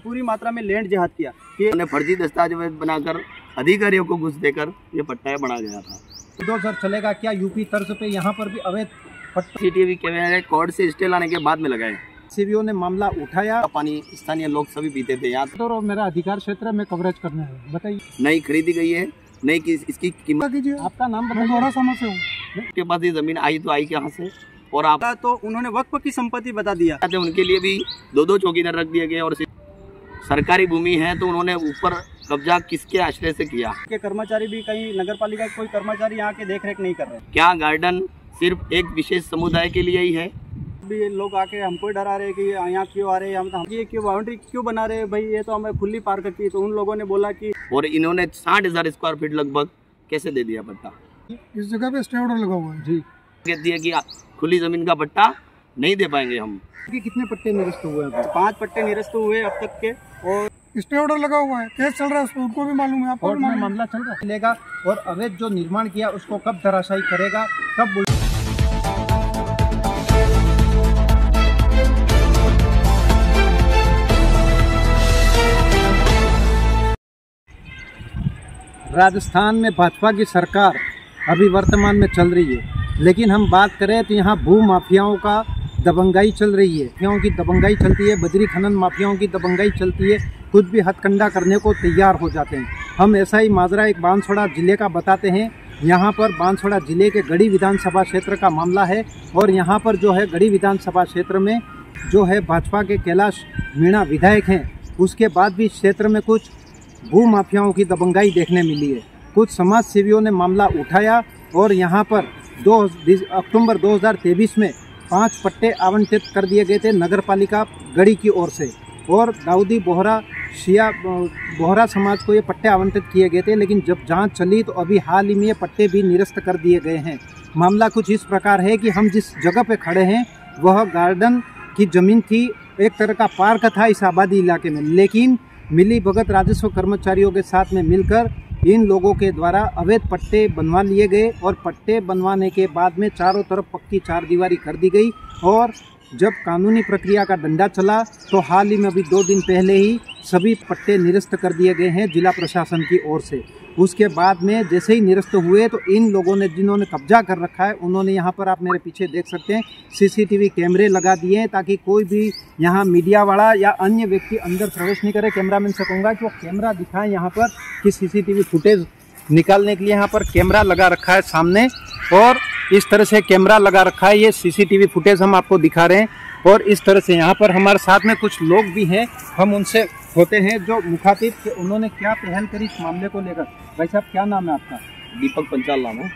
पूरी मात्रा में लैंड जहाद किया। उन्होंने फर्जी दस्तावेज बनाकर अधिकारियों को घूस देकर ये पट्टा बना गया था। दो सर चलेगा क्या यूपी तर्ज पे यहाँ पर भी अवैध सीसीटीवी कैमरे कोर्ट से स्टे लाने के बाद में लगाए। सीबीओ ने मामला उठाया। पानी स्थानीय लोग सभी पीते थे यहाँ। तो मेरा अधिकार क्षेत्र में कवरेज करना है, बताइए। नई खरीदी गई है, नई इसकी कीमत कीजिए। आपका नाम बताइए। समय से हूँ के पास ये जमीन आई तो आई कहाँ से, और आप तो उन्होंने वक्फ की संपत्ति बता दिया। उनके लिए भी दो चौकीदार रख दिए गए और सरकारी भूमि है तो उन्होंने ऊपर कब्जा किसके आश्रय से किया। के कर्मचारी भी कहीं नगर पालिका के कोई कर्मचारी यहाँ के देख रेख नहीं कर रहे। क्या गार्डन सिर्फ एक विशेष समुदाय के लिए ही है? भी लोग आके हमको डरा रहे कि यहाँ क्यों आ रहे हैं, हम ये क्यों बाउंड्री क्यों बना रहे हैं भाई, ये तो हमें खुली पार्क की। तो उन लोगों ने बोला कि और इन्होंने 60,000 स्क्वायर फीट लगभग कैसे दे दिया पट्टा। इस जगह पे स्टे ऑर्डर लगा हुआ है जी। कहती है कि खुली जमीन का पट्टा नहीं दे पाएंगे हम। कितने पट्टे निरस्त हुए हैं? 5 पट्टे निरस्त हुए अब तक के, और स्टे ऑर्डर लगा हुआ है, केस चल रहा है, उनको भी मालूम है, आपको भी मालूम है। मामला चल रहा है और अवैध जो निर्माण किया उसको कब धराशायी करेगा, कब राजस्थान में भाजपा की सरकार अभी वर्तमान में चल रही है, लेकिन हम बात करें तो यहाँ भू माफियाओं का दबंगाई चल रही है। माफियाओं की दबंगाई चलती है, बजरी खनन माफियाओं की दबंगाई चलती है, कुछ भी हथकंडा करने को तैयार हो जाते हैं। हम ऐसा ही माजरा एक बांसवाड़ा जिले का बताते हैं। यहाँ पर बांसवाड़ा जिले के गढ़ी विधानसभा क्षेत्र का मामला है, और यहाँ पर जो है गढ़ी विधानसभा क्षेत्र में जो है भाजपा के कैलाश मीणा विधायक हैं, उसके बाद भी क्षेत्र में कुछ भू माफियाओं की दबंगाई देखने मिली है। कुछ समाज सेवियों ने मामला उठाया और यहाँ पर 2 अक्टूबर 2023 में 5 पट्टे आवंटित कर दिए गए थे नगर पालिका गढ़ी की ओर से, और दाऊदी बोहरा शिया बोहरा समाज को ये पट्टे आवंटित किए गए थे। लेकिन जब जांच चली तो अभी हाल ही में ये पट्टे भी निरस्त कर दिए गए हैं। मामला कुछ इस प्रकार है कि हम जिस जगह पे खड़े हैं वह गार्डन की ज़मीन थी, एक तरह का पार्क था इस आबादी इलाके में, लेकिन मिली भगत राजस्व कर्मचारियों के साथ में मिलकर इन लोगों के द्वारा अवैध पट्टे बनवा लिए गए, और पट्टे बनवाने के बाद में चारों तरफ पक्की 4 दीवारी कर दी गई। और जब कानूनी प्रक्रिया का डंडा चला तो हाल ही में अभी 2 दिन पहले ही सभी पट्टे निरस्त कर दिए गए हैं जिला प्रशासन की ओर से। उसके बाद में जैसे ही निरस्त हुए तो इन लोगों ने, जिन्होंने कब्जा कर रखा है, उन्होंने यहाँ पर आप मेरे पीछे देख सकते हैं सीसीटीवी कैमरे लगा दिए हैं, ताकि कोई भी यहाँ मीडिया वाला या अन्य व्यक्ति अंदर प्रवेश नहीं करे। कैमरामैन से कहूँगा कि वो कैमरा दिखाएं यहाँ पर कि सीसीटीवी फुटेज निकालने के लिए यहाँ पर कैमरा लगा रखा है सामने, और इस तरह से कैमरा लगा रखा है। ये सीसीटीवी फुटेज हम आपको दिखा रहे हैं, और इस तरह से यहाँ पर हमारे साथ में कुछ लोग भी हैं, हम उनसे होते हैं जो मुखातिब कि उन्होंने क्या पहल करी इस मामले को लेकर। भाई साहब, क्या नाम है आपका? दीपक पंचाल नाम है।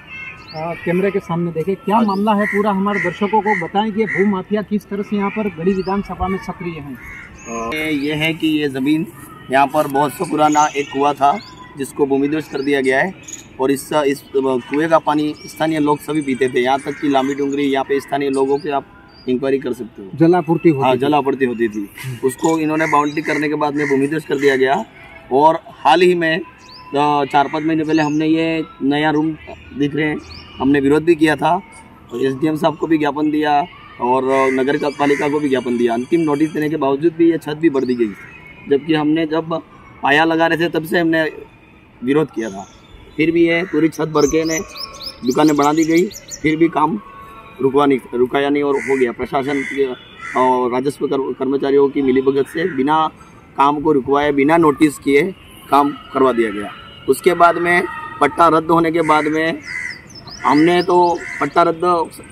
कैमरे के सामने देखें, क्या मामला है पूरा हमारे दर्शकों को बताएं कि भू माफिया किस तरह से यहाँ पर गढ़ी विधानसभा में सक्रिय हैं। ये है कि ये ज़मीन यहाँ पर बहुत सा पुराना एक कुआं था जिसको भूमिदोष कर दिया गया है, और इस कुएं का पानी स्थानीय लोग सभी पीते थे। यहाँ तक कि लामी डूंगरी यहाँ पे स्थानीय लोगों के आप इंक्वायरी कर सकते हो, जलापूर्ति होती। हाँ, जलापूर्ति होती थी। उसको इन्होंने बाउंड्री करने के बाद में भूमिदोष कर दिया गया, और हाल ही में 4-5 महीने पहले हमने ये नया रूम दिख रहे हैं, हमने विरोध भी किया था, SDM साहब को भी ज्ञापन दिया और नगर पालिका को भी ज्ञापन दिया। अंतिम नोटिस देने के बावजूद भी ये छत भी बढ़ दी गई, जबकि हमने जब पाया लगा रहे थे तब से हमने विरोध किया था। फिर भी ये पूरी छत भर के ने दुकानें बना दी गई, फिर भी काम रुकाया नहीं, और हो गया। प्रशासन और राजस्व कर्मचारियों की मिलीभगत से बिना काम को रुकवाए, बिना नोटिस किए काम करवा दिया गया। उसके बाद में पट्टा रद्द होने के बाद में हमने तो पट्टा रद्द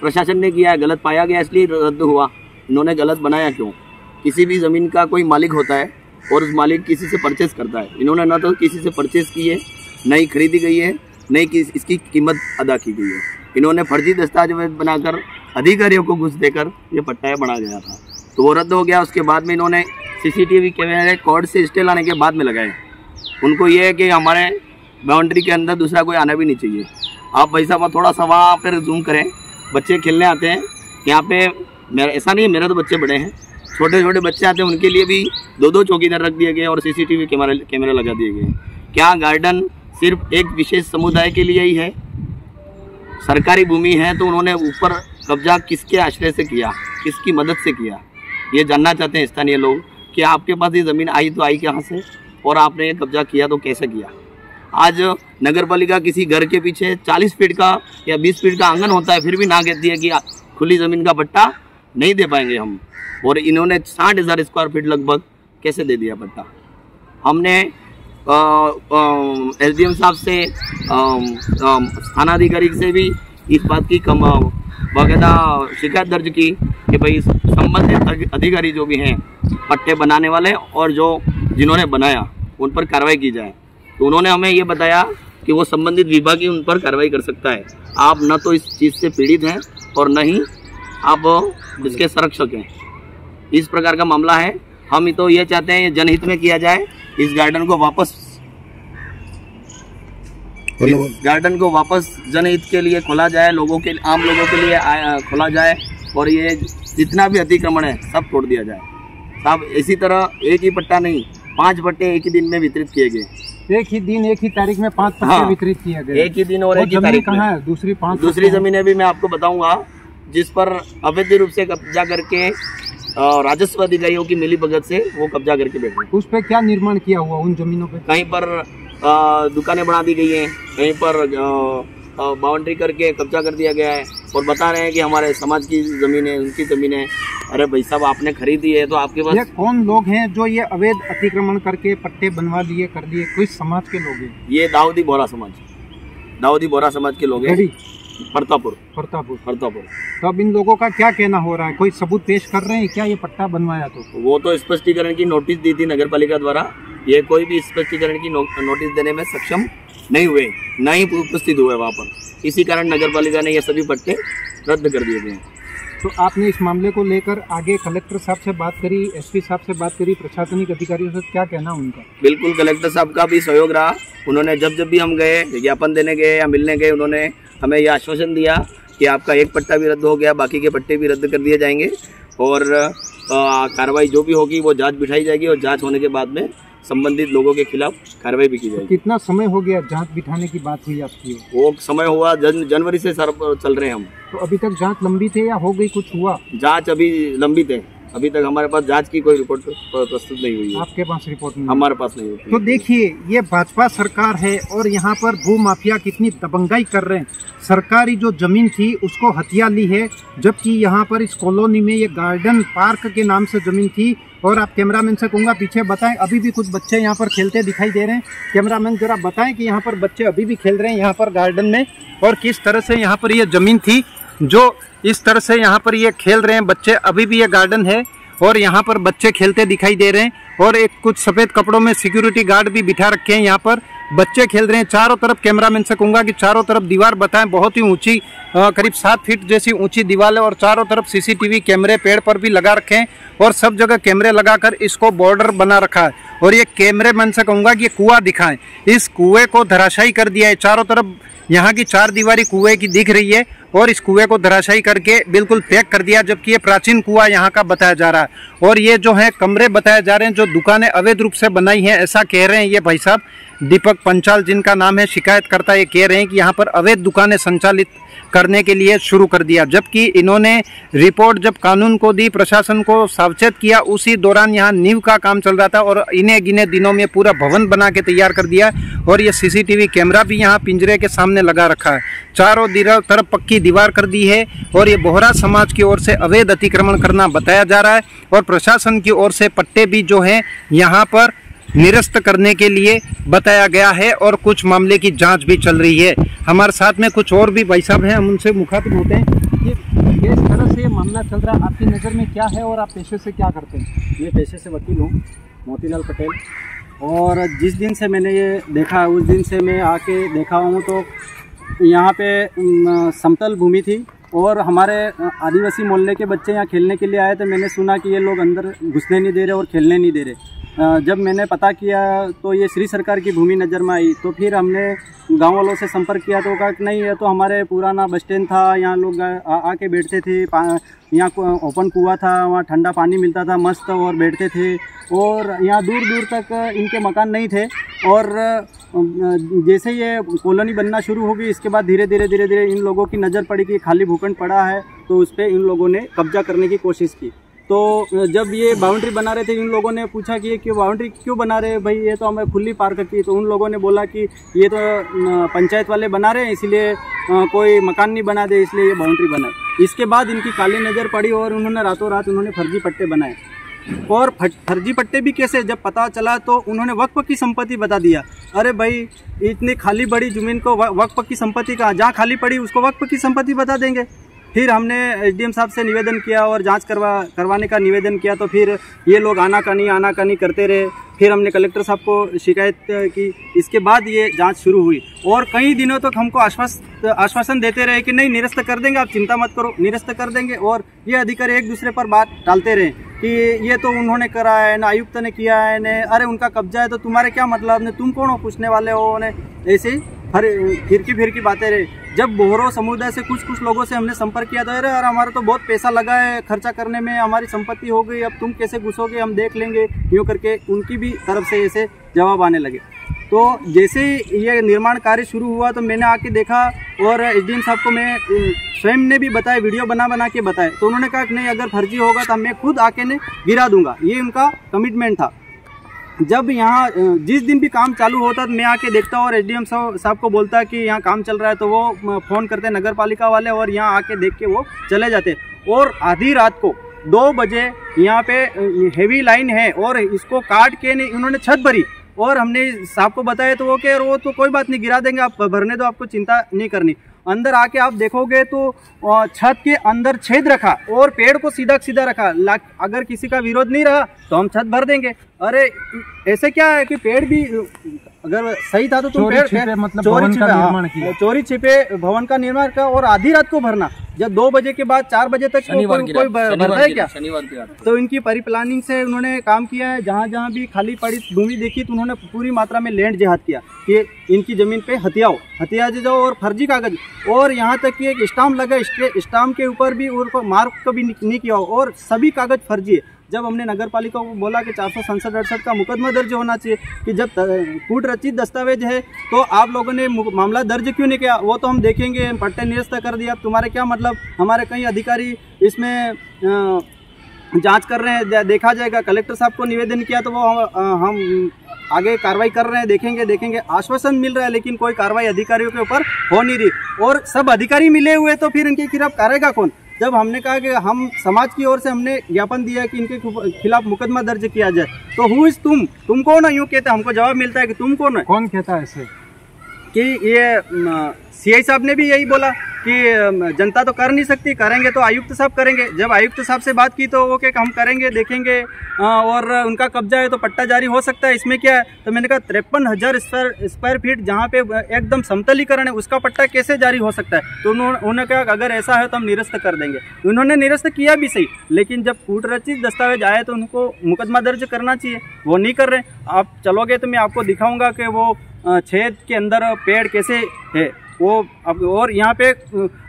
प्रशासन ने किया है, गलत पाया गया इसलिए रद्द हुआ। इन्होंने गलत बनाया क्यों? किसी भी ज़मीन का कोई मालिक होता है और उस मालिक किसी से परचेस करता है। इन्होंने ना तो किसी से परचेस की है, नई खरीदी गई है, नई इसकी कीमत अदा की गई है। इन्होंने फर्जी दस्तावेज बनाकर अधिकारियों को घूस देकर ये पट्टा बना गया था, तो वो रद्द हो गया। उसके बाद में इन्होंने सीसीटीवी कैमरे कोर्ट से स्टे लाने के बाद में लगाए। उनको ये है कि हमारे बाउंड्री के अंदर दूसरा कोई आना भी नहीं चाहिए। आप भाई साहब थोड़ा सा वहाँ पर जूम करें, बच्चे खेलने आते हैं यहाँ पे। ऐसा नहीं है, मेरे तो बच्चे बड़े हैं, छोटे छोटे बच्चे आते हैं, उनके लिए भी 2 चौकीदार रख दिए गए और सीसीटीवी कैमरे लगा दिए गए। क्या गार्डन सिर्फ एक विशेष समुदाय के लिए ही है? सरकारी भूमि है तो उन्होंने ऊपर कब्जा किसके आश्रय से किया, किसकी मदद से किया, ये जानना चाहते हैं स्थानीय लोग। कि आपके पास ये ज़मीन आई तो आई कहाँ से और आपने ये कब्जा किया तो कैसे किया। आज नगर पालिका किसी घर के पीछे 40 फीट का या 20 फीट का आंगन होता है, फिर भी ना कहती है कि खुली ज़मीन का पट्टा नहीं दे पाएंगे हम, और इन्होंने 60,000 स्क्वायर फीट लगभग कैसे दे दिया पट्टा। हमने SDM साहब से, थानाधिकारी से भी इस बात की बाकायदा शिकायत दर्ज की कि भाई संबंधित अधिकारी जो भी हैं पट्टे बनाने वाले और जिन्होंने बनाया उन पर कार्रवाई की जाए। तो उन्होंने हमें ये बताया कि वो संबंधित विभाग ही उन पर कार्रवाई कर सकता है। आप न तो इस चीज़ से पीड़ित हैं और न ही आप इसके संरक्षक हैं। इस प्रकार का मामला है। हम तो ये चाहते हैं जनहित में किया जाए, इस गार्डन को वापस जनहित के लिए खोला जाए, आम लोगों के लिए खोला जाए, और ये जितना भी अतिक्रमण है सब तोड़ दिया जाए। साहब इसी तरह एक ही पट्टा नहीं, 5 पट्टे एक ही दिन में वितरित किए गए। एक ही दिन एक ही तारीख में 5 पट्टे वितरित किए गए। एक ही दिन और एक ही तारीख। कहाँ है दूसरी जमीनें भी मैं आपको बताऊंगा जिस पर अवैध रूप से कब्जा करके राजस्व अधिकारियों की मिलीभगत से वो कब्जा करके बैठे। उस पे क्या निर्माण किया हुआ उन जमीनों पे? कहीं पर दुकानें बना दी गई हैं, कहीं पर बाउंड्री करके कब्जा कर दिया गया है, और बता रहे हैं कि हमारे समाज की जमीन है, उनकी जमीन है। अरे भाई साहब, आपने खरीदी है तो आपके पास। ये कौन लोग हैं जो ये अवैध अतिक्रमण करके पट्टे बनवा दिए कर दिए? कोई समाज के लोग हैं? ये दाऊदी बोहरा समाज के लोग हैं। प्रतापुर। तो अब इन लोगों का क्या कहना हो रहा है? कोई सबूत पेश कर रहे हैं क्या ये पट्टा बनवाया? तो वो तो स्पष्टीकरण की नोटिस दी थी नगर पालिका द्वारा, ये कोई भी स्पष्टीकरण की नोटिस देने में सक्षम नहीं हुए, न ही उपस्थित हुए वहाँ पर। इसी कारण नगर पालिका ने ये सभी पट्टे रद्द कर दिए गए। तो आपने इस मामले को लेकर आगे कलेक्टर साहब से बात करी, SP साहब से बात करी, प्रशासनिक अधिकारियों से क्या कहना उनका? बिल्कुल, कलेक्टर साहब का भी सहयोग रहा। उन्होंने जब भी हम गए, ज्ञापन देने गए या मिलने गए, उन्होंने हमें यह आश्वासन दिया कि आपका एक पट्टा भी रद्द हो गया, बाकी के पट्टे भी रद्द कर दिए जाएंगे, और कार्रवाई जो भी होगी वो जांच बिठाई जाएगी, और जांच होने के बाद में संबंधित लोगों के खिलाफ कार्रवाई भी की जाएगी। कितना समय हो गया जांच बिठाने की बात हुई आपकी? वो समय हुआ जनवरी से सर चल रहे हैं हम। तो अभी तक जांच लंबित है या हो गई, कुछ हुआ? जांच अभी लंबित है। अभी तक हमारे पास जांच की कोई रिपोर्ट प्रस्तुत नहीं हुई है। आपके पास रिपोर्ट नहीं? हमारे पास नहीं हुई। तो देखिए, ये भाजपा सरकार है और यहाँ पर भू माफिया कितनी दबंगाई कर रहे हैं। सरकारी जो जमीन थी उसको हथिया ली है, जबकि यहाँ पर इस कॉलोनी में ये गार्डन पार्क के नाम से जमीन थी। और आप कैमरामैन से कहूँगा पीछे बताएं, अभी भी कुछ बच्चे यहाँ पर खेलते दिखाई दे रहे हैं। कैमरामैन जरा बताएं कि यहाँ पर बच्चे अभी भी खेल रहे हैं यहाँ पर गार्डन में, और किस तरह से यहाँ पर ये जमीन थी जो इस तरह से यहाँ पर ये खेल रहे हैं बच्चे। अभी भी ये गार्डन है और यहाँ पर बच्चे खेलते दिखाई दे रहे हैं, और एक कुछ सफ़ेद कपड़ों में सिक्योरिटी गार्ड भी बिठा रखे हैं। यहाँ पर बच्चे खेल रहे हैं। चारों तरफ कैमरामैन से कहूँगा कि चारों तरफ दीवार बताएं, बहुत ही ऊंची, करीब 7 फीट जैसी ऊंची दीवार है, और चारों तरफ CCTV कैमरे पेड़ पर भी लगा रखे हैं, और सब जगह कैमरे लगाकर इसको बॉर्डर बना रखा है। और ये कैमरेमैन से कहूँगा कि ये कुआं दिखाएं, इस कुएं को धराशायी कर दिया है। चारों तरफ यहाँ की 4 दीवारी कुएं की दिख रही है, और इस कुएं को धराशायी करके बिल्कुल पैक कर दिया, जबकि ये प्राचीन कुआं यहाँ का बताया जा रहा है। और ये जो है कमरे बताए जा रहे हैं जो दुकानें अवैध रूप से बनाई हैं, ऐसा कह रहे हैं ये भाई साहब दीपक पंचाल जिनका नाम है शिकायतकर्ता। ये कह रहे हैं कि यहाँ पर अवैध दुकानें संचालित करने के लिए शुरू कर दिया, जबकि इन्होंने रिपोर्ट जब कानून को दी, प्रशासन को सावचेत किया, उसी दौरान यहाँ नींव का काम चल रहा था, और इन्हें गिने दिनों में पूरा भवन बना के तैयार कर दिया। और ये CCTV कैमरा भी यहाँ पिंजरे के सामने लगा रखा है। चारों तरफ पक्की दीवार कर दी है, और ये बोहरा समाज की ओर से अवैध अतिक्रमण करना बताया जा रहा है, और प्रशासन की ओर से पट्टे भी जो हैं यहाँ पर निरस्त करने के लिए बताया गया है, और कुछ मामले की जांच भी चल रही है। हमारे साथ में कुछ और भी भाई साहब हैं, हम उनसे मुखातिब होते हैं। ये किस तरह से ये मामला चल रहा है, आपकी नज़र में क्या है, और आप पेशे से क्या करते हैं? मैं पेशे से वकील हूँ, मोतीलाल पटेल, और जिस दिन से मैंने ये देखा उस दिन से मैं आके देखा हूँ तो यहाँ पे समतल भूमि थी, और हमारे आदिवासी मोहल्ले के बच्चे यहाँ खेलने के लिए आए थे। मैंने सुना कि ये लोग अंदर घुसने नहीं दे रहे और खेलने नहीं दे रहे। जब मैंने पता किया तो ये श्री सरकार की भूमि नज़र में आई, तो फिर हमने गांव वालों से संपर्क किया तो कहा कि नहीं, ये तो हमारे पुराना बस स्टैंड था, यहाँ लोग आके बैठते थे, यहाँ ओपन कुआं था, वहाँ ठंडा पानी मिलता था मस्त, और बैठते थे, और यहाँ दूर दूर तक इनके मकान नहीं थे। और जैसे ये कॉलोनी बनना शुरू होगी, इसके बाद धीरे धीरे इन लोगों की नज़र पड़ी कि खाली भूखंड पड़ा है, तो उस पर इन लोगों ने कब्जा करने की कोशिश की। तो जब ये बाउंड्री बना रहे थे, इन लोगों ने पूछा कि ये क्यों बाउंड्री क्यों बना रहे हैं भाई, ये तो हमें खुली पार्क की। तो उन लोगों ने बोला कि ये तो पंचायत वाले बना रहे हैं, इसलिए कोई मकान नहीं बना दे, इसलिए ये बाउंड्री बनाए। इसके बाद इनकी काली नज़र पड़ी और उन्होंने रातों रात उन्होंने फर्जी पट्टे बनाए। और फर्जी पट्टे भी कैसे, जब पता चला तो उन्होंने वक्फ की संपत्ति बता दिया। अरे भाई, इतनी खाली बड़ी ज़मीन को वक्फ की संपत्ति कहाँ, जहाँ खाली पड़ी उसको वक्फ की संपत्ति बता देंगे। फिर हमने एसडीएम साहब से निवेदन किया और जांच करवाने का निवेदन किया, तो फिर ये लोग आनाकानी करते रहे। फिर हमने कलेक्टर साहब को शिकायत की। इसके बाद ये जांच शुरू हुई और कई दिनों तक हमको आश्वासन देते रहे कि नहीं निरस्त कर देंगे, आप चिंता मत करो, निरस्त कर देंगे। और ये अधिकारी एक दूसरे पर बात डालते रहे कि ये तो उन्होंने करा है ना, आयुक्त ने किया है ने, अरे उनका कब्जा है तो तुम्हारे क्या मतलब ने, तुम कौन हो पूछने वाले हो ने, ऐसे ही फिर की बातें रहे। जब बोहरो समुदाय से कुछ लोगों से हमने संपर्क किया तो अरे यार हमारा तो बहुत पैसा लगा है खर्चा करने में, हमारी संपत्ति हो गई, अब तुम कैसे घुसोगे, हम देख लेंगे, यूँ करके उनकी भी तरफ से ऐसे जवाब आने लगे। तो जैसे ही ये निर्माण कार्य शुरू हुआ तो मैंने आके देखा और एसडीएम साहब को मैं स्वयं ने भी बताया, वीडियो बना के बताया। तो उन्होंने कहा कि नहीं, अगर फर्जी होगा तो मैं खुद आके ने गिरा दूंगा, ये उनका कमिटमेंट था। जब यहाँ जिस दिन भी काम चालू होता तो मैं आके देखता और एसडीएम साहब को बोलता कि यहाँ काम चल रहा है, तो वो फ़ोन करते नगर पालिका वाले और यहाँ आके देख के वो चले जाते। और आधी रात को 2 बजे यहाँ पे हेवी लाइन है और इसको काट के उन्होंने छत भरी और हमने साहब को बताया तो वो कह वो तो कोई बात नहीं, गिरा देंगे, आप भरने दो, आपको चिंता नहीं करनी। अंदर आके आप देखोगे तो छत के अंदर छेद रखा और पेड़ को सीधा रखा। अगर किसी का विरोध नहीं रहा तो हम छत भर देंगे। अरे ऐसे क्या है कि पेड़ भी अगर सही था तो तुम चोरी छिपे भवन का निर्माण का और आधी रात को भरना, जब 2 बजे के बाद 4 बजे तक कोई भरता है क्या? शनिवार की रात। तो इनकी परिप्लानिंग से उन्होंने काम किया है। जहाँ भी खाली पड़ी भूमि देखी तो उन्होंने पूरी मात्रा में लैंड जिहाद किया कि इनकी जमीन पे हथिया जाओ और फर्जी कागज, और यहाँ तक कि एक स्टाम्प लगा, स्टाम्प के ऊपर भी मार्क कभी नहीं किया और सभी कागज फर्जी है। जब हमने नगर पालिका को बोला कि 467-68 का मुकदमा दर्ज होना चाहिए कि जब कूट रचित दस्तावेज है तो आप लोगों ने मामला दर्ज क्यों नहीं किया, वो तो हम देखेंगे, पट्टे निरस्त कर दिया, अब तुम्हारे क्या मतलब, हमारे कई अधिकारी इसमें जांच कर रहे हैं, देखा जाएगा। कलेक्टर साहब को निवेदन किया तो वो हम आगे कार्रवाई कर रहे हैं, देखेंगे। आश्वासन मिल रहा है लेकिन कोई कार्रवाई अधिकारियों के ऊपर हो नहीं रही और सब अधिकारी मिले हुए तो फिर इनके खिलाफ करेगा कौन? जब हमने कहा कि हम समाज की ओर से हमने ज्ञापन दिया कि इनके खिलाफ मुकदमा दर्ज किया जाए, तो हु इज तुम कौन हो, यूँ कहते हमको जवाब मिलता है कि तुम कौन है। कौन कहता है ऐसे? कि ये सीआई साहब ने भी यही बोला कि जनता तो कर नहीं सकती, करेंगे तो आयुक्त साहब करेंगे। जब आयुक्त साहब से बात की तो वो क्या हम करेंगे, देखेंगे और उनका कब्जा है तो पट्टा जारी हो सकता है, इसमें क्या है। तो मैंने कहा 53,000 स्क्वायर फीट जहाँ पे एकदम समतलीकरण है उसका पट्टा कैसे जारी हो सकता है? तो उन्होंने कहा अगर ऐसा है तो हम निरस्त कर देंगे। उन्होंने निरस्त किया भी सही, लेकिन जब कूट रचित दस्तावेज आए तो उनको मुकदमा दर्ज करना चाहिए, वो नहीं कर रहे। आप चलोगे तो मैं आपको दिखाऊंगा कि वो छेद के अंदर पेड़ कैसे है वो। अब और यहाँ पे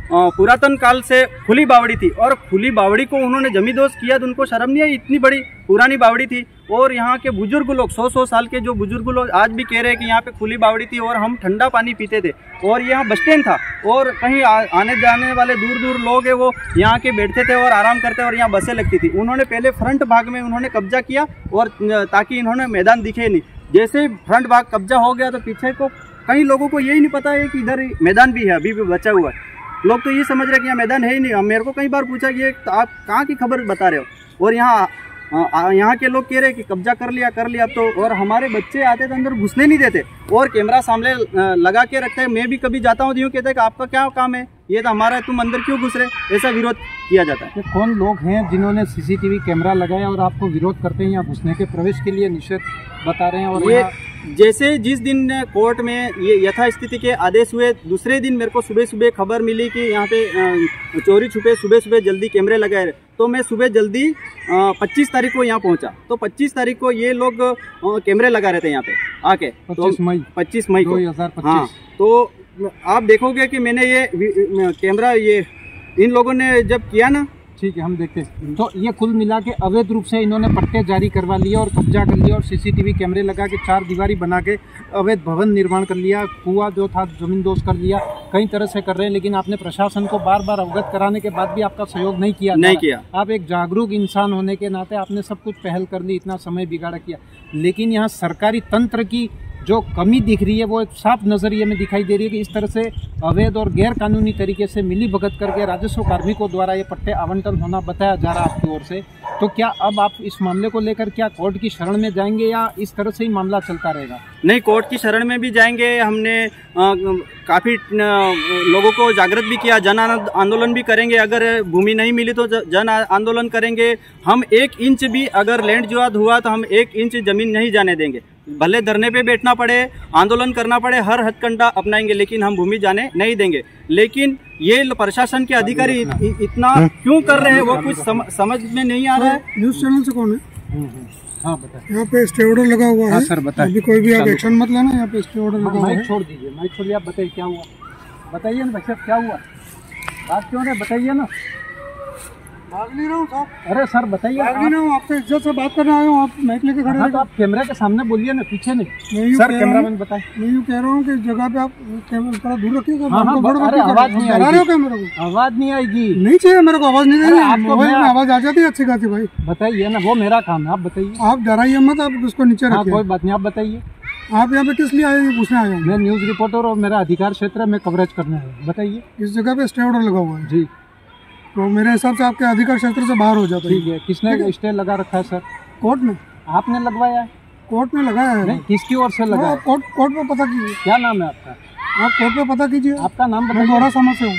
पुरातन काल से खुली बावड़ी थी और खुली बावड़ी को उन्होंने जमींदोज किया तो उनको शर्म नहीं आई, इतनी बड़ी पुरानी बावड़ी थी। और यहाँ के बुजुर्ग लोग 100 साल के जो बुजुर्ग लोग आज भी कह रहे हैं कि यहाँ पे खुली बावड़ी थी और हम ठंडा पानी पीते थे और यहाँ बस स्टैंड था और कहीं आने जाने वाले दूर लोग है वो यहाँ के बैठते थे और आराम करते और यहाँ बसें लगती थी। उन्होंने पहले फ्रंट भाग में उन्होंने कब्जा किया और ताकि इन्होंने मैदान दिखे नहीं। जैसे फ्रंट भाग कब्जा हो गया तो पीछे को कई लोगों को यही नहीं पता है कि इधर मैदान भी है, अभी भी बचा हुआ है। लोग तो ये समझ रहे हैं कि यहाँ मैदान है ही नहीं। मेरे को कई बार पूछा कि आप कहाँ की खबर बता रहे हो, और यहाँ के लोग कह रहे हैं कि कब्जा कर लिया अब तो। और हमारे बच्चे आते तो अंदर घुसने नहीं देते और कैमरा सामने लगा के रखते हैं। मैं भी कभी जाता हूँ तो यूँ कहते हैं कि आपका क्या काम है, ये तो हमारा है, तुम अंदर क्यों घुस रहे, ऐसा विरोध किया जाता है। कौन लोग हैं जिन्होंने सीसीटीवी कैमरा लगाया और आपको विरोध करते हैं यहाँ घुसने के प्रवेश के लिए निषेध बता रहे हैं? और ये जैसे जिस दिन कोर्ट में ये यथास्थिति के आदेश हुए, दूसरे दिन मेरे को सुबह खबर मिली कि यहाँ पे चोरी छुपे सुबह जल्दी कैमरे लगाए रहे, तो मैं सुबह जल्दी 25 तारीख को यहाँ पहुँचा। तो 25 तारीख को ये लोग कैमरे लगा रहे थे यहाँ पे आके, 25 मई को 2025। हाँ, तो आप देखोगे कि मैंने ये कैमरा ये इन लोगों ने जब किया ना ठीक है, हम देखते हैं। तो ये कुल मिला के अवैध रूप से इन्होंने पट्टे जारी करवा लिए और कब्जा कर लिया और सीसीटीवी कैमरे लगा के 4 दीवारी बना के अवैध भवन निर्माण कर लिया, कुआं जो था जमींदोज कर लिया, कई तरह से कर रहे हैं। लेकिन आपने प्रशासन को बार बार अवगत कराने के बाद भी आपका सहयोग नहीं किया। आप एक जागरूक इंसान होने के नाते आपने सब कुछ पहल कर ली, इतना समय बिगाड़ा किया, लेकिन यहाँ सरकारी तंत्र की जो कमी दिख रही है वो एक साफ नजरिए में दिखाई दे रही है कि इस तरह से अवैध और गैर कानूनी तरीके से मिली भगत करके राजस्व कार्मिकों द्वारा ये पट्टे आवंटन होना बताया जा रहा है आपकी ओर से। तो क्या अब आप इस मामले को लेकर क्या कोर्ट की शरण में जाएंगे या इस तरह से ही मामला चलता रहेगा? नहीं, कोर्ट की शरण में भी जाएंगे। हमने काफ़ी लोगों को जागृत भी किया, जन आंदोलन भी करेंगे। अगर भूमि नहीं मिली तो जन आंदोलन करेंगे। हम 1 इंच भी अगर लैंड विवाद हुआ तो हम 1 इंच जमीन नहीं जाने देंगे। भले धरने पे बैठना पड़े, आंदोलन करना पड़े, हर हथकंडा अपनाएंगे, लेकिन हम भूमि जाने नहीं देंगे। लेकिन ये प्रशासन के अधिकारी इतना क्यों कर रहे हैं वो कुछ समझ में नहीं आ रहा है। न्यूज़ चैनल से कौन है? हाँ बताइए। यहाँ पे स्टे ऑर्डर लगा हुआ है सर, बताइए। अभी कोई भी आप एक्शन मत लेना, यहाँ पे स्टे ऑर्डर लगा हुआ है। माइक छोड़ दीजिए, माइक छोड़िए, आप बताइए क्या हुआ, बताइए ना भाई साहब क्या हुआ, बात क्यों नहीं बताइए ना। भाग नहीं रहा हूँ साहब। अरे सर बताइए। भाग नहीं रहा हूँ, आपसे इज्जत से बात करने आया हूँ, आप माइक लेके खड़े हैं। तो आप कैमरे के सामने बोलिए ना, पीछे नहीं। सर कैमरामैन बताए। मैं यूँ कह रहा हूँ कि जगह पे आप कैमरा थोड़ा दूर रखिएगा। आवाज नहीं आएगी मेरे को, आवाज नहीं आएगी। नहीं चाहिए मेरे को, आवाज नहीं देनी। मोबाइल में आवाज आ जाती है अच्छी खासी। भाई बताइए ना, वो मेरा काम है, आप बताइए। आप डराइए मत, आप उसको नीचे रखिए। कोई बात नहीं, आप बताइए। आप यहाँ पे किस लिए आए, ये पूछने आए हैं? मैं न्यूज रिपोर्टर और मेरा अधिकार क्षेत्र है, मैं कवरेज करने आया। बताइए। इस जगह पे स्टे ऑर्डर लगा हुआ है जी, तो मेरे हिसाब से आपके अधिकार क्षेत्र से बाहर हो जाता है। ठीक है। किसने स्टे लगा रखा है सर? कोर्ट में। आपने लगवाया है? कोर्ट में लगाया है। नहीं, किसकी ओर से लगा है? कोर्ट में पता कीजिए। क्या नाम है आपका? आप कोर्ट में पता कीजिए। आपका नाम बताइए। गौरा समाज से हूँ।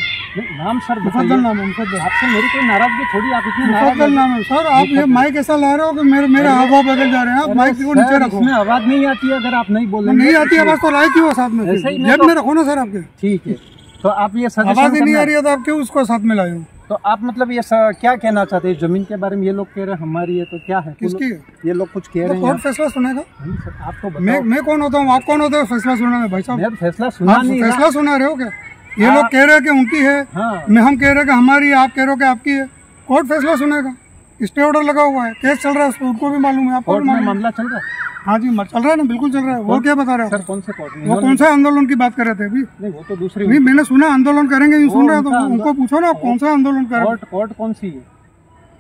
नाम सर मुफद्दल नाम है, मुफद्दल। आपसे मेरी कोई नाराजगी थोड़ी, आप इतने मुफद्दल नाम है सर। आप ये माइक ऐसा ला रहे हो कि मेरे हाव भाव बदल जा रहे हैं। आप माइक को नीचे रखो। इसमें आवाज नहीं आती है अगर आप नहीं बोलेंगे। नहीं आती आवाज तो लाए क्यों साथ में? जेब में रखो ना सर आपके। ठीक है, तो आप ये आवाज ही नहीं आ रही है तो आप क्यों उसको साथ में लाए हो? तो आप मतलब ये क्या कहना चाहते हैं जमीन के बारे में? ये लोग कह रहे हैं हमारी है, तो क्या है? किसकी? ये लोग कुछ कह रहे हैं। कोर्ट फैसला सुनेगा। आपको मैं कौन होता हूँ, आप कौन होते हो फैसला सुनाने में? भाई साहब मैं फैसला सुना नहीं, फैसला सुना रहे हो क्या? ये लोग कह रहे हैं कि उनकी है, हम कह रहे हैं कि हमारी है, आप कह रहे हो कि आपकी है। कोर्ट फैसला सुनेगा। स्टे ऑर्डर लगा हुआ है, केस चल रहा है, उनको भी मालूम है, आपको भी मालूम है। मामला चल रहा है? हाँ जी चल रहा है ना, बिल्कुल चल रहा है। वो क्या बता रहे हो सर? कौन से कोर्ट में? वो कौन सा आंदोलन की बात कर रहे थे अभी? नहीं, वो तो दूसरी। नहीं, मैंने सुना आंदोलन करेंगे, ये सुन रहे हो तो उनको पूछो ना कौन सा आंदोलन कर रहे हैं। कोर्ट कौन सी है?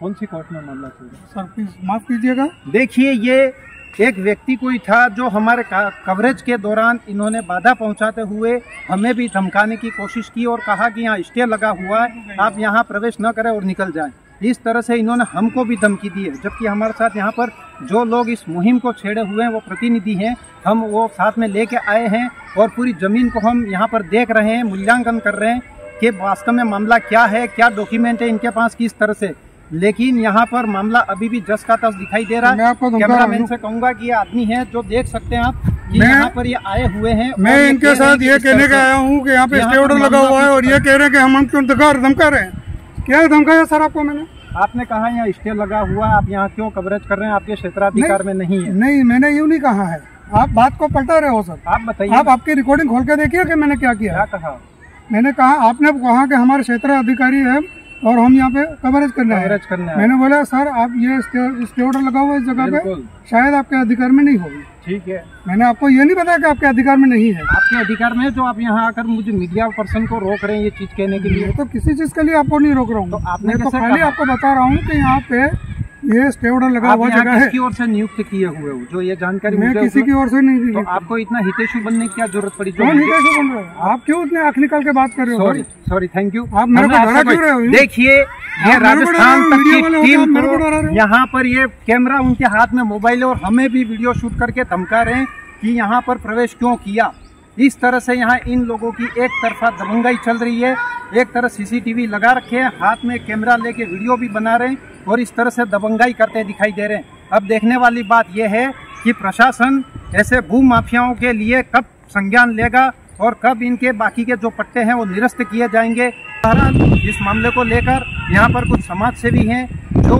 कौन सी कोर्ट में मामला चल रहा है? सर प्लीज माफ कीजिएगा। देखिए, ये एक व्यक्ति कोई था जो हमारे कवरेज के दौरान इन्होंने बाधा पहुंचाते हुए हमें भी धमकाने की कोशिश की और कहा कि यहाँ स्टे लगा हुआ है, आप यहाँ प्रवेश न करें और निकल जाएं। इस तरह से इन्होंने हमको भी धमकी दी है, जबकि हमारे साथ यहाँ पर जो लोग इस मुहिम को छेड़े हुए हैं वो प्रतिनिधि हैं। हम वो साथ में लेके आए हैं और पूरी ज़मीन को हम यहाँ पर देख रहे हैं, मूल्यांकन कर रहे हैं कि वास्तव में मामला क्या है, क्या डॉक्यूमेंट है इनके पास, किस तरह से। लेकिन यहाँ पर मामला अभी भी जस का तस दिखाई दे रहा है। कैमरामैन से कहूँगा कि ये आदमी है जो देख सकते हैं आप कि यहाँ पर ये आए हुए हैं। मैं इनके साथ ये कहने का आया हूँ कि यहाँ पे स्टे ऑर्डर लगा हुआ है और ये कह रहे हैं कि हम क्यों धमका रहे हैं। क्या धमकाया सर आपको मैंने? आपने कहा यहाँ स्टे लगा हुआ है, आप यहाँ क्यों कवरेज कर रहे हैं? आपके क्षेत्राधिकार में नहीं है। नहीं, मैंने यूँ नहीं कहा है, आप बात को पलटा रहे हो सर। आप बताइए। आप आपकी रिकॉर्डिंग खोल के देखिए कि मैंने क्या किया। क्या कहा? मैंने कहा, आपने कहा कि हमारे क्षेत्र अधिकारी है और हम यहाँ पे कवरेज करने आए। मैंने बोला सर आप ये स्टे ऑर्डर लगा हुआ है इस जगह पे, शायद आपके अधिकार में नहीं होगी। ठीक है, मैंने आपको ये नहीं बताया कि आपके अधिकार में नहीं है। आपके अधिकार में है तो आप यहाँ आकर मुझे मीडिया पर्सन को रोक रहे हैं ये चीज कहने के लिए। तो किसी चीज के लिए आपको नहीं रोक रहा हूँ, तो आपने तो खाली आपको बता रहा हूँ कि यहाँ पे ये स्टे ऑर्डर लगा हुआ जगह है। किसकी ओर से नियुक्त किए हुए हो जो ये जानकारी? मैं किसी की ओर से नहीं दी। तो आपको इतना हितेशु बनने की क्या जरूरत पड़ी? कौन हितेशु बन रहे हो आप? क्यों इतने आँख निकाल के बात कर रहे हो? Sorry, thank you. आप मेरे को डरा क्यों रहे हो? देखिए, ये राजस्थान तक की टीम को यहाँ पर ये कैमरा उनके हाथ में मोबाइल है और हमें भी वीडियो शूट करके धमका रहे हैं कि यहाँ पर प्रवेश क्यों किया। इस तरह से यहाँ इन लोगों की एक तरफा दबंगाई चल रही है, एक तरफ सीसीटीवी लगा रखे हैं, हाथ में कैमरा लेके वीडियो भी बना रहे हैं और इस तरह से दबंगाई करते दिखाई दे रहे हैं। अब देखने वाली बात यह है कि प्रशासन ऐसे भू माफियाओं के लिए कब संज्ञान लेगा और कब इनके बाकी के जो पट्टे हैं वो निरस्त किए जाएंगे। इस मामले को लेकर यहाँ पर कुछ समाज सेवी हैं जो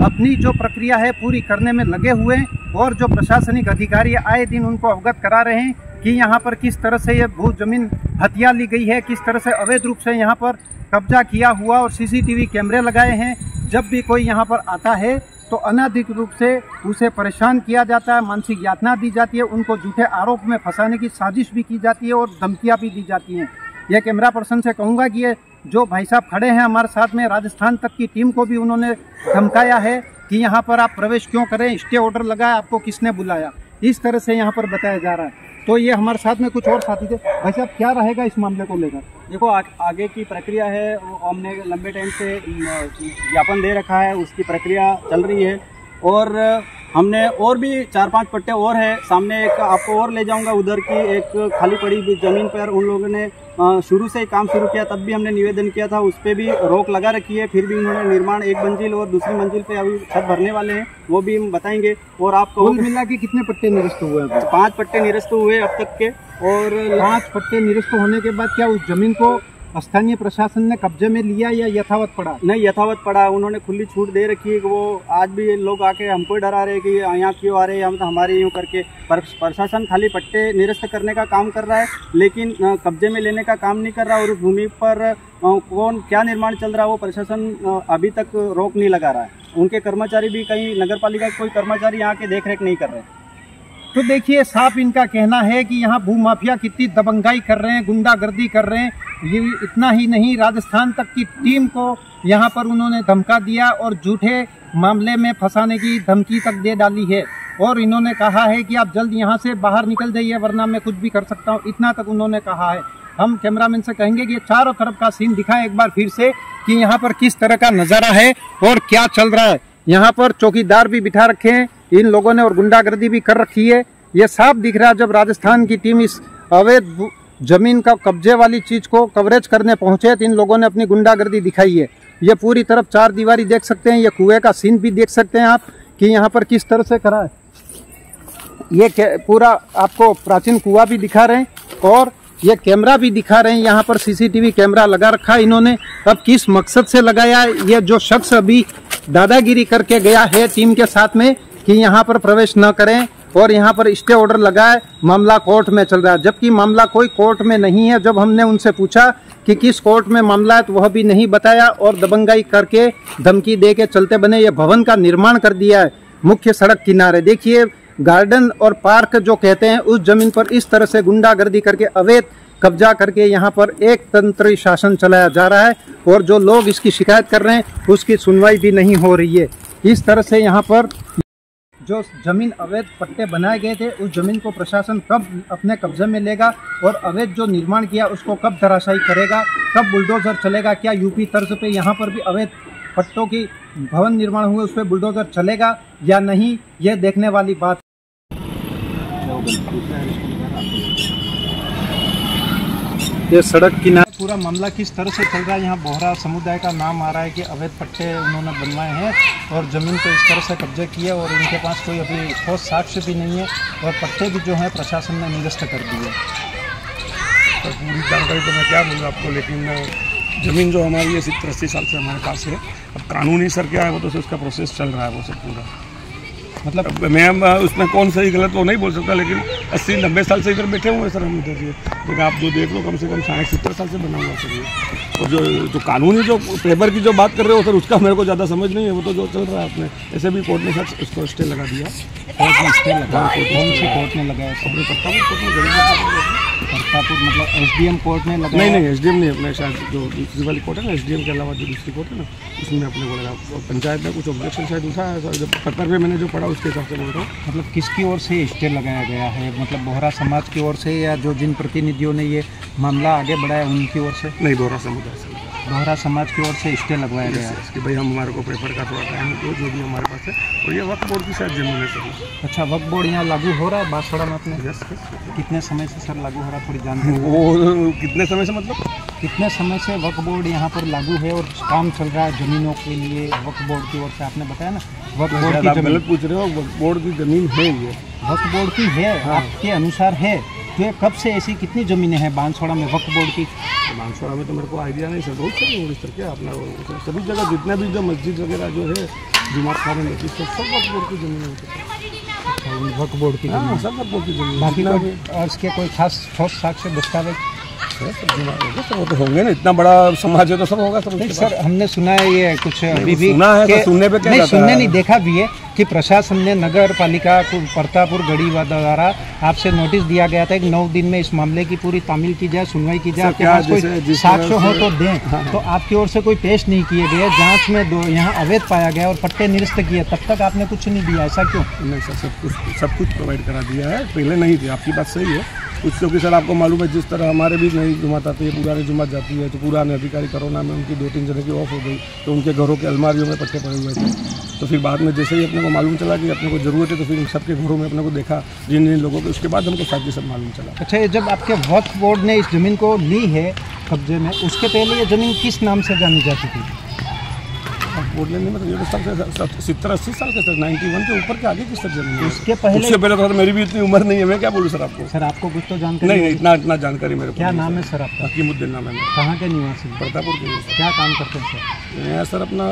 अपनी जो प्रक्रिया है पूरी करने में लगे हुए हैं और जो प्रशासनिक अधिकारी आए दिन उनको अवगत करा रहे हैं कि यहाँ पर किस तरह से ये भू जमीन हथिया ली गई है, किस तरह से अवैध रूप से यहाँ पर कब्जा किया हुआ और सीसीटीवी कैमरे लगाए हैं। जब भी कोई यहाँ पर आता है तो अनाधिकृत रूप से उसे परेशान किया जाता है, मानसिक यातना दी जाती है, उनको झूठे आरोप में फंसाने की साजिश भी की जाती है और धमकियाँ भी दी जाती हैं। यह कैमरा पर्सन से कहूँगा कि ये जो भाई साहब खड़े हैं हमारे साथ में, राजस्थान तक की टीम को भी उन्होंने धमकाया है कि यहाँ पर आप प्रवेश क्यों करें, स्टे ऑर्डर लगाया, आपको किसने बुलाया, इस तरह से यहाँ पर बताया जा रहा है। तो ये हमारे साथ में कुछ और साथी थे। भाई साहब क्या रहेगा इस मामले को लेकर? देखो आगे की प्रक्रिया है, वो हमने लंबे टाइम से ज्ञापन दे रखा है, उसकी प्रक्रिया चल रही है और हमने और भी 4-5 पट्टे और है सामने। एक आपको और ले जाऊंगा, उधर की एक खाली पड़ी ज़मीन पर उन लोगों ने शुरू से ही काम शुरू किया, तब भी हमने निवेदन किया था, उस पर भी रोक लगा रखी है। फिर भी उन्होंने निर्माण एक मंजिल और दूसरी मंजिल पे अभी छत भरने वाले हैं, वो भी हम बताएंगे। और आपको कुल मिला के कितने पट्टे निरस्त हुए हैं? 5 पट्टे निरस्त हुए अब तक के। और 5 पट्टे निरस्त होने के बाद क्या उस जमीन को स्थानीय प्रशासन ने कब्जे में लिया या यथावत पड़ा? नहीं, यथावत पड़ा। उन्होंने खुली छूट दे रखी है कि वो आज भी लोग आके हमको डरा रहे हैं कि यहाँ क्यों आ रहे हैं, हम तो हमारे यूँ करके। प्रशासन खाली पट्टे निरस्त करने का काम कर रहा है, लेकिन कब्जे में लेने का काम नहीं कर रहा। और उस भूमि पर कौन क्या निर्माण चल रहा है वो प्रशासन अभी तक रोक नहीं लगा रहा है। उनके कर्मचारी भी, कहीं नगर पालिका के कोई कर्मचारी यहाँ के देख रेख नहीं कर रहे। तो देखिए साफ इनका कहना है कि यहाँ भूमाफिया कितनी दबंगाई कर रहे हैं, गुंडागर्दी कर रहे हैं। ये इतना ही नहीं, राजस्थान तक की टीम को यहाँ पर उन्होंने धमका दिया और झूठे मामले में फंसाने की धमकी तक दे डाली है। और इन्होंने कहा है कि आप जल्द यहाँ से बाहर निकल जाइए वरना मैं कुछ भी कर सकता हूँ, इतना तक उन्होंने कहा है। हम कैमरामैन से कहेंगे कि ये चारों तरफ का सीन दिखाएं एक बार फिर से कि यहाँ पर किस तरह का नज़ारा है और क्या चल रहा है। यहाँ पर चौकीदार भी बिठा रखे हैं इन लोगों ने और गुंडागर्दी भी कर रखी है। ये साफ दिख रहा है जब राजस्थान की टीम इस अवैध जमीन का कब्जे वाली चीज को कवरेज करने पहुंचे तो इन लोगों ने अपनी गुंडागर्दी दिखाई है। ये पूरी तरफ 4 दीवारी देख सकते हैं, ये कुएं का सीन भी देख सकते हैं आप कि यहाँ पर किस तरह से करा है। ये पूरा आपको प्राचीन कुआं भी दिखा रहे हैं और ये कैमरा भी दिखा रहे हैं। यहाँ पर सीसीटीवी कैमरा लगा रखा है इन्होंने। अब किस मकसद से लगाया है, ये जो शख्स अभी दादागिरी करके गया है टीम के साथ में कि यहाँ पर प्रवेश न करें और यहाँ पर स्टे ऑर्डर लगा है, मामला कोर्ट में चल रहा है, जबकि मामला कोई कोर्ट में नहीं है। जब हमने उनसे पूछा कि किस कोर्ट में मामला है तो वह भी नहीं बताया और दबंगाई करके धमकी दे के चलते बने। ये भवन का निर्माण कर दिया है मुख्य सड़क किनारे। देखिए गार्डन और पार्क जो कहते हैं उस जमीन पर इस तरह से गुंडागर्दी करके अवैध कब्जा करके यहाँ पर एक तंत्री शासन चलाया जा रहा है और जो लोग इसकी शिकायत कर रहे हैं उसकी सुनवाई भी नहीं हो रही है। इस तरह से यहाँ पर जो जमीन अवैध पट्टे बनाए गए थे उस जमीन को प्रशासन कब अपने कब्जे में लेगा और अवैध जो निर्माण किया उसको कब धराशायी करेगा, कब बुलडोजर चलेगा, क्या यूपी तर्ज पे यहाँ पर भी अवैध पट्टों की भवन निर्माण हुए उस पर बुलडोजर चलेगा या नहीं, ये देखने वाली बात। ये सड़क किनारे पूरा मामला किस तरह से चल रहा है। यहाँ बोहरा समुदाय का नाम आ रहा है कि अवैध पट्टे उन्होंने बनवाए हैं और ज़मीन को इस तरह से कब्जे किए और उनके पास कोई अभी ठोस साक्ष्य भी नहीं है और पट्टे भी जो है प्रशासन ने निरस्त कर दिए। तो पूरी जानकारी तो मैं क्या बोलूँ आपको, लेकिन ज़मीन जो हमारी है 70-80 साल से हमारे पास है। अब कानूनी सर क्या है वो तो उसका प्रोसेस चल रहा है वो सब पूरा। मतलब मैं उसमें कौन सही गलत वो नहीं बोल सकता, लेकिन 80-90 साल से इधर बैठे हुए हैं सर हम इधर। लेकिन आप जो देख लो कम से कम 60-70 साल से बना हुआ सर ये। और जो कानूनी जो पेपर की जो बात कर रहे हो सर उसका मेरे को ज़्यादा समझ नहीं है, वो तो जो चल रहा है अपने ऐसे भी कोर्ट ने सर उसको स्टे लगा दिया। स्टे लगा कौन सी कोर्ट ने लगाया? अपने प्रतापपुर मतलब SDM कोर्ट ने लगाया? नहीं SDM नहीं, अपने शायद जो दूसरी वाली कोर्ट है ना SDM के अलावा जो दूसरी कोर्ट है ना उसमें अपने को लगा। पंचायत में कुछ ऑब्जेक्शन शायद उठा है सर, जब पेपर पे मैंने जो पढ़ा उसके हिसाब से बोल रहा हूँ। मतलब किसकी ओर से स्टे लगाया गया है? मतलब बोहरा समाज की ओर से या जो जिन प्रतिनिधियों ने ये मामला आगे बढ़ाया उनकी ओर से? नहीं, बोहरा समुदाय से, बोहरा समाज की ओर से स्टे लगवाया गया है कि भाई हम हमारे को पेपर का थोड़ा टाइम दो जो भी हमारे पास है। और ये वक्फ बोर्ड की शायद जमीन है सर। अच्छा, वक्फ बोर्ड यहाँ लागू हो रहा है बांसवाड़ा में अपने? कितने समय से सर लागू हो रहा है, थोड़ी जानकारी? वो कितने समय से मतलब कितने समय से वक्फ बोर्ड यहाँ पर लागू है और काम चल रहा है ज़मीनों के लिए वक्फ बोर्ड की ओर से? आपने बताया ना वक्फ बोर्ड की गलत पूछ रहे हो, वक्फ बोर्ड की ज़मीन है ये, वक्फ बोर्ड की है। हाँ। आपके अनुसार है तो ये कब से ऐसी कितनी ज़मीनें हैं बांसवाड़ा में वक्फ बोर्ड की? बांसवाड़ा में तो मेरे को आइडिया नहीं सर, बहुत सारी इस तरह के अपना सभी जगह जितने भी जो मस्जिद वगैरह जो है जुमात खाने में सब वक्फ बोर्ड की ज़मीन है। वक्फ बोर्ड की हाँ जमीन? सब बोर्ड की जमीन बाकी जितना कोई और इसके कोई खास ठोस साक्ष्य दस्तावेज? है, सब जमा होगा, सब वो तो होंगे ना, इतना बड़ा समाज है तो सब होगा सब नहीं उसके सर, हमने सुना है ये कुछ अभी भी सुना है तो सुनने पे क्या नहीं, जाता सुनने है? नहीं, देखा भी है कि प्रशासन ने नगर पालिका को परतापुर गढ़ी द्वारा आपसे नोटिस दिया गया था कि 9 दिन में इस मामले की पूरी तामील की जाए, सुनवाई की जाए, आपके क्या पास कोई जिस साक्ष्य तरह हो से- तो दें। तो आपकी ओर से कोई पेश नहीं किए गए, जांच में यहाँ अवैध पाया गया और पट्टे निरस्त किए, तब तक आपने कुछ नहीं दिया, ऐसा क्यों? नहीं सर, सब कुछ प्रोवाइड करा दिया है, पहले नहीं थे, आपकी बात सही है कुछ, क्योंकि सर आपको मालूम है जिस तरह हमारे भी नई जुमात आती है, पुरानी जुमात जाती है, तो पुराने अधिकारी कोरोना में उनकी 2-3 जगह की ऑफ हो गई, तो उनके घरों के अलमारियों में पट्टे पड़े हुए थे। तो फिर बाद में जैसे ही अपने को मालूम चला कि अपने को ज़रूरत है, तो फिर सबके घरों में अपने को देखा जिन जिन लोगों को, उसके बाद हमको साथ सब मालूम चला। अच्छा, ये जब आपके वक्फ बोर्ड ने इस जमीन को ली है कब्जे में, उसके पहले ये जमीन किस नाम से जानी जाती थी? बोर्ड लेने में तो ये तो सबसे 70-80 साल के सर, 91 के ऊपर के आगे की सर जमीन है। उसके पहले उससे पहले तो सर मेरी भी इतनी उम्र नहीं है, मैं क्या बोलूँ सर आपको। सर आपको कुछ तो जानकारी नहीं होगी? इतना जानकारी मेरे को क्या नहीं नाम है सर आपका? हकीमुद्दीन नाम है मेरा, कहाँ के निवासी हैं? प्रतापुर के लिए सर। क्या काम करते हैं सर? मैं सर अपना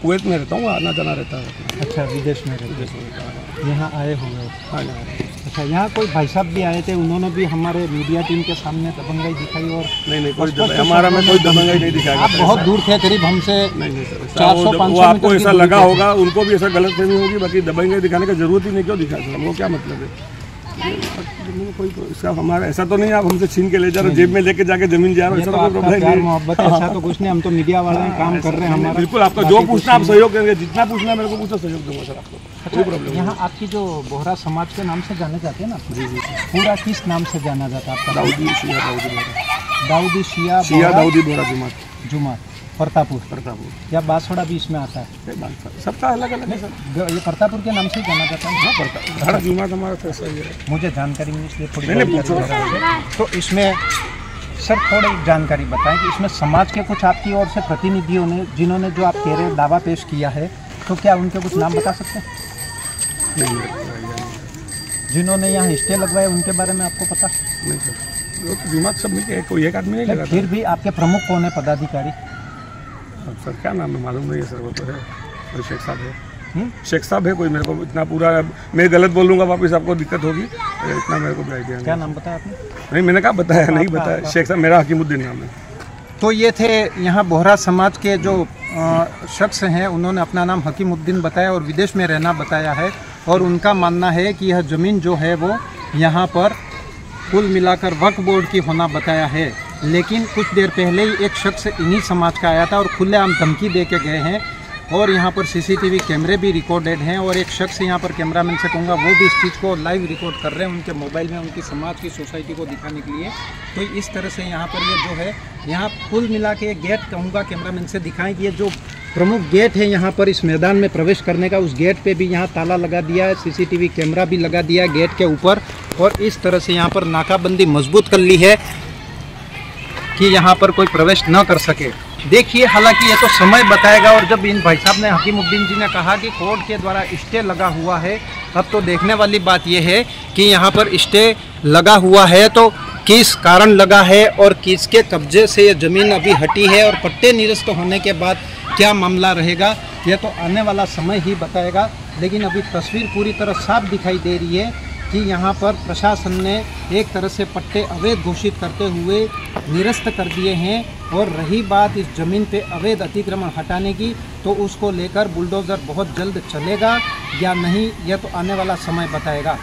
कुवैत में रहता हूँ, आना जाना रहता है अपना, अच्छा, विदेश में रहते विदेश में रहता है। हैं, यहाँ आए हुए हो। हाँ जी। अच्छा, यहाँ कोई भाई साहब भी आए थे, उन्होंने भी हमारे मीडिया टीम के सामने दबंगाई दिखाई और नहीं कोई हमारा में कोई दबंगाई नहीं दिखाया आप बहुत दूर थे, करीब हमसे नहीं सर, 400-500 वो आपको मीटर की ऐसा दूरी लगा पे। होगा, उनको भी ऐसा गलत फहमी होगी, बाकी दबंगाई दिखाने की जरूरत ही नहीं, क्यों दिखा सर, हमको क्या मतलब है। कोई इसका हमारा ऐसा तो नहीं आप हमसे छीन के ले जा रहे हो, जेब में लेके जाके जमीन जा रहे हो, ये ऐसा तो तो कोई आपका प्रॉब्लम प्यार नहीं। मोहब्बत है, ऐसा तो कुछ नहीं, हम तो मीडिया वाले हैं, काम कर रहे हैं हमारा। बिल्कुल, आपका जो पूछना आप सहयोग करेंगे, जितना पूछना है मेरे को पूछो, सहयोग दूंगा सर आपको, कोई प्रॉब्लम यहाँ आपकी जो बोहरा समाज के नाम से जाने जाते हैं ना, जी, पूरा किस नाम से जाना जाता है आपका? दाऊदी शिया दाऊदी बोरा, दाऊदी शिया शिया दाऊदी बोरा जुमा प्रतापुर, प्रतापुर या बांसवाड़ा भी इसमें आता है? सबका अलग अलग है सर। ये प्रतापुर के नाम से ही जाना जाता है? हाँ प्रताप, हर जुमा हमारा तो ऐसा ही है। मुझे जानकारी नहीं, इसलिए थोड़ी नहीं, जानकारी पूछो। ले रहा हूँ। तो इसमें सर थोड़ी जानकारी बताएं कि इसमें समाज के कुछ आपकी ओर से प्रतिनिधियों ने, जिन्होंने जो आप कह रहे हैं दावा पेश किया है, तो क्या उनके कुछ नाम बता सकते हैं? नहीं मेरे को आइडिया नहीं है। जिन्होंने यहाँ स्टे लगवाए उनके बारे में आपको पता? नहीं सर, वो तो जुमा सब मिलके कोई एक आदमी नहीं लगा फिर भी आपके प्रमुख कौन है पदाधिकारी? अब सर क्या नाम है मालूम नहीं है सर, वो तो है कोई शेख साहब है, शेख साहब है कोई, मेरे को इतना पूरा, मैं गलत बोलूँगा वापस आपको दिक्कत होगी, इतना मेरे को भी आइडिया क्या नहीं। नाम बताया आपने? नहीं मैंने कहा बताया नहीं बताया, शेख साहब मेरा हकीमुद्दीन नाम है। तो ये थे यहाँ बोहरा समाज के जो शख्स हैं, उन्होंने अपना नाम हकीमुद्दीन बताया और विदेश में रहना बताया है, और उनका मानना है कि यह ज़मीन जो है वो यहाँ पर कुल मिलाकर वक्फ बोर्ड की होना बताया है। लेकिन कुछ देर पहले ही एक शख्स इन्हीं समाज का आया था और खुलेआम धमकी दे के गए हैं, और यहाँ पर सीसीटीवी कैमरे भी रिकॉर्डेड हैं, और एक शख्स यहाँ पर कैमरामैन से कहूँगा वो भी इस चीज़ को लाइव रिकॉर्ड कर रहे हैं उनके मोबाइल में, उनकी समाज की सोसाइटी को दिखाने के लिए। तो इस तरह से यहाँ पर ये जो है, यहाँ कुल मिला के गेट कहूँगा कैमरामैन से दिखाएं कि ये जो प्रमुख गेट है यहाँ पर इस मैदान में प्रवेश करने का, उस गेट पे भी यहाँ ताला लगा दिया है, सीसीटीवी कैमरा भी लगा दिया है गेट के ऊपर, और इस तरह से यहाँ पर नाकाबंदी मजबूत कर ली है कि यहाँ पर कोई प्रवेश न कर सके। देखिए, हालांकि ये तो समय बताएगा, और जब इन भाई साहब ने, हकीमुद्दीन जी ने कहा कि कोर्ट के द्वारा स्टे लगा हुआ है, अब तो देखने वाली बात यह है कि यहाँ पर स्टे लगा हुआ है तो किस कारण लगा है और किसके कब्जे से ये ज़मीन अभी हटी है, और पट्टे निरस्त होने के बाद क्या मामला रहेगा, यह तो आने वाला समय ही बताएगा। लेकिन अभी तस्वीर पूरी तरह साफ दिखाई दे रही है कि यहाँ पर प्रशासन ने एक तरह से पट्टे अवैध घोषित करते हुए निरस्त कर दिए हैं, और रही बात इस ज़मीन पे अवैध अतिक्रमण हटाने की, तो उसको लेकर बुलडोज़र बहुत जल्द चलेगा या नहीं, यह तो आने वाला समय बताएगा।